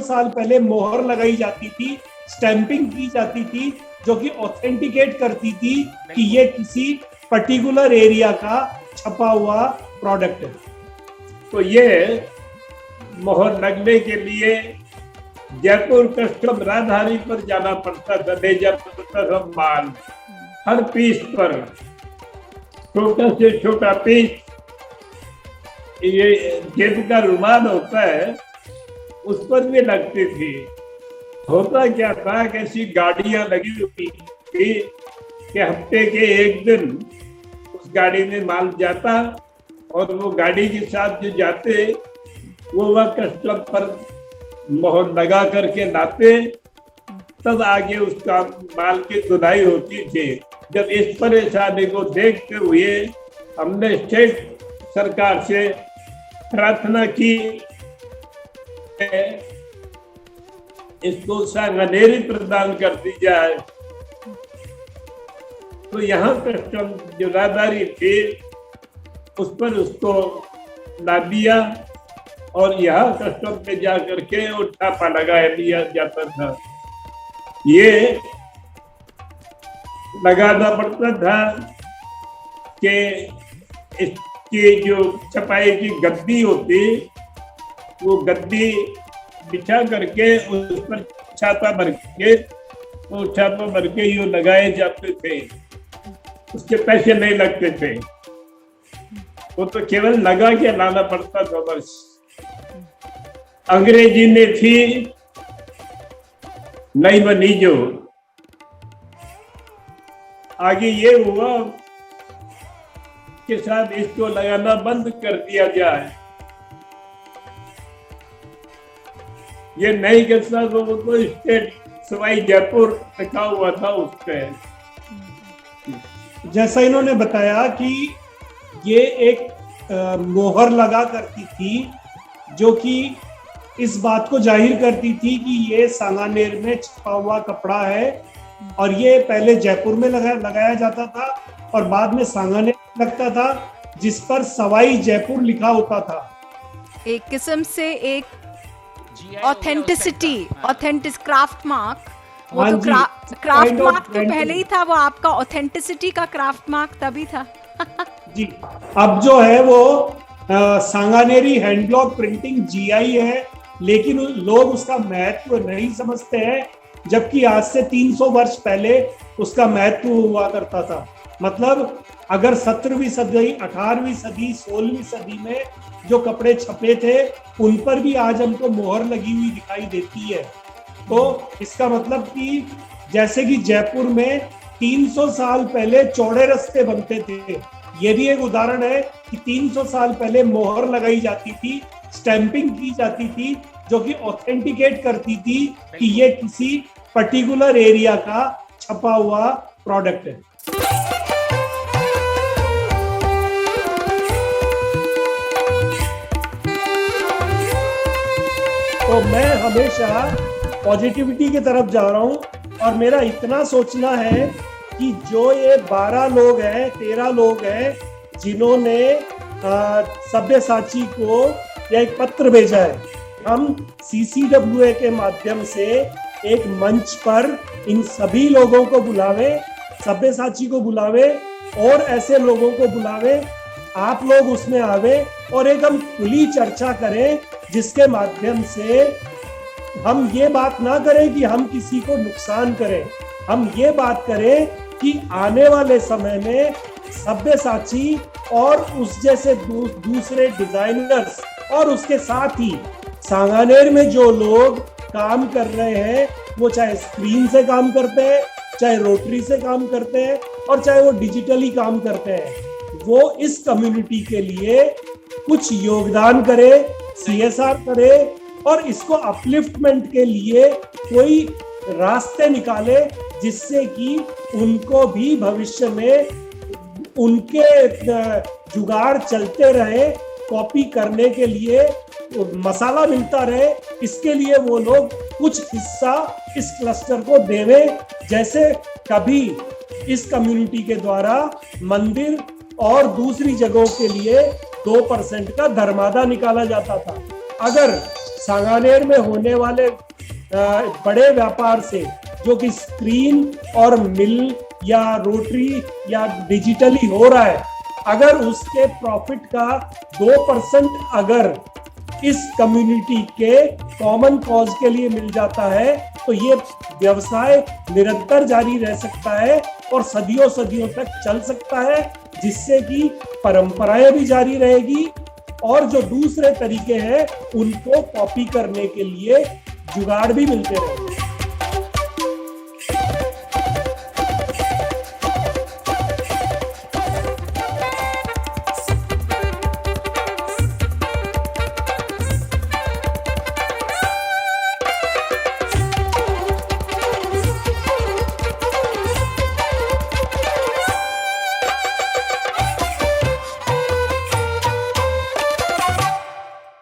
साल पहले मोहर लगाई जाती थी, स्टैंपिंग की जाती थी, जो कि ऑथेंटिकेट करती थी कि ये किसी पर्टिकुलर एरिया का छपा हुआ प्रोडक्ट है। तो ये मोहर लगने के लिए जयपुर कस्टम राजधानी पर जाना पड़ता था, ले जाना पड़ता था माल। हर पीस पर छोटा से छोटा पीस, ये जेब का रुमाल होता है उस पर भी लगती थी। होता क्या था कि ऐसी गाड़ियां लगी हुई थी कि हफ्ते के एक दिन उस गाड़ी में माल जाता और वो गाड़ी के साथ जो जाते वो वह कस्टम पर मोहर लगा करके लाते, तब आगे उसका माल की धुलाई होती थी। जब इस परेशानी को देखते हुए हमने स्टेट सरकार से प्रार्थना की इसको सांगानेरी प्रदान कर दी जाए, तो यहाँ कस्टम जो राजदारी थी उस पर उसको ला दिया और यहाँ कस्टम पे जा करके वो छापा लगा लिया जाता था। ये लगाना पड़ता था कि इसकी जो छपाई की गद्दी होती, वो गद्दी बिछा करके उस पर छापा भर के, वो छापा भर के ये लगाए जाते थे। उसके पैसे नहीं लगते थे, वो तो केवल लगा के लाना पड़ता था बस। अंग्रेजी में थी नहीं बनी जो। आगे ये हुआ कि साहब इसको लगाना बंद कर दिया जाए। ये नहीं कर सकता, वो तो स्टेट सवाई जयपुर लिखा हुआ था उस पे। जैसा इन्होंने बताया कि ये एक मोहर लगा करती थी जो कि इस बात को जाहिर करती थी कि ये सांगानेर में छपा हुआ कपड़ा है, और ये पहले जयपुर में लगाया जाता था और बाद में सांगानेर लगता था, जिस पर सवाई जयपुर लिखा होता था। एक किस्म से एक ऑथेंटिसिटी, ऑथेंटिक क्राफ्ट मार्क, वो तो क्राफ्ट मार्क तो पहले ही था, वो आपका ऑथेंटिसिटी का क्राफ्ट मार्क तभी था। जी, अब जो है वो Sanganeri hand block printing GI है, लेकिन लोग उसका महत्व नहीं समझते हैं, जबकि आज से 300 वर्ष पहले उसका महत्व हुआ करता था। मतलब अगर 17वीं सदी, 18वीं सदी, 16वीं सदी में जो कपड़े छपे थे उन पर भी आज हमको मोहर लगी हुई दिखाई देती है। तो इसका मतलब कि जैसे कि जयपुर में 300 साल पहले चौड़े रास्ते बनते थे, ये भी एक उदाहरण है कि 300 साल पहले मोहर लगाई जाती थी, स्टैंपिंग की जाती थी, जो कि ऑथेंटिकेट करती थी कि ये किसी पर्टिकुलर एरिया का छपा हुआ प्रोडक्ट है। तो मैं हमेशा पॉजिटिविटी की तरफ जा रहा हूं, और मेरा इतना सोचना है कि जो ये 12 लोग हैं, 13 लोग हैं जिन्होंने सब्यसाची को यह एक पत्र भेजा है, हम CCWA के माध्यम से एक मंच पर इन सभी लोगों को बुलावे, सब्यसाची को बुलावे और ऐसे लोगों को बुलावे, आप लोग उसमें आवे और एक हम खुली चर्चा करें, जिसके माध्यम से हम ये बात ना करें कि हम किसी को नुकसान करें, हम ये बात करें कि आने वाले समय में सब्यसाची और उस जैसे दूसरे डिजाइनर्स और उसके साथ ही सांगानेर में जो लोग काम कर रहे हैं, वो चाहे स्क्रीन से काम करते हैं, चाहे रोटरी से काम करते हैं और चाहे वो डिजिटली काम करते हैं, वो इस कम्युनिटी के लिए कुछ योगदान करे, CSR करे और इसको अपलिफ्टमेंट के लिए कोई रास्ते निकाले, जिससे कि उनको भी भविष्य में उनके जुगाड़ चलते रहे, कॉपी करने के लिए मसाला मिलता रहे। इसके लिए वो लोग कुछ हिस्सा इस क्लस्टर को देवे, जैसे कभी इस कम्युनिटी के द्वारा मंदिर और दूसरी जगहों के लिए 2% का धर्मादा निकाला जाता था। अगर सांगानेर में होने वाले बड़े व्यापार से, जो कि स्क्रीन और मिल या रोटरी या डिजिटली हो रहा है, अगर उसके प्रॉफिट का 2% अगर इस कम्युनिटी के कॉमन कॉज के लिए मिल जाता है, तो ये व्यवसाय निरंतर जारी रह सकता है और सदियों सदियों तक चल सकता है, जिससे कि परंपराएं भी जारी रहेगी और जो दूसरे तरीके हैं उनको कॉपी करने के लिए जुगाड़ भी मिलते रहेंगे।